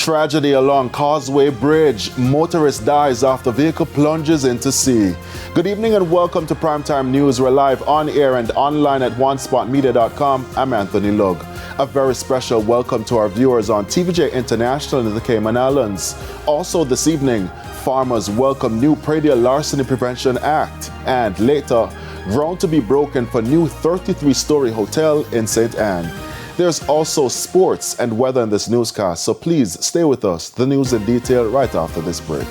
Tragedy along Causeway Bridge. Motorist dies after vehicle plunges into sea. Good evening and welcome to Primetime News. We're live on air and online at onespotmedia.com. I'm Anthony Lug. A very special welcome to our viewers on TVJ International in the Cayman Islands. Also this evening, farmers welcome new Predial Larceny Prevention Act. And later, ground to be broken for new 33-story hotel in St. Anne. There's also sports and weather in this newscast, so please stay with us. The news in detail right after this break.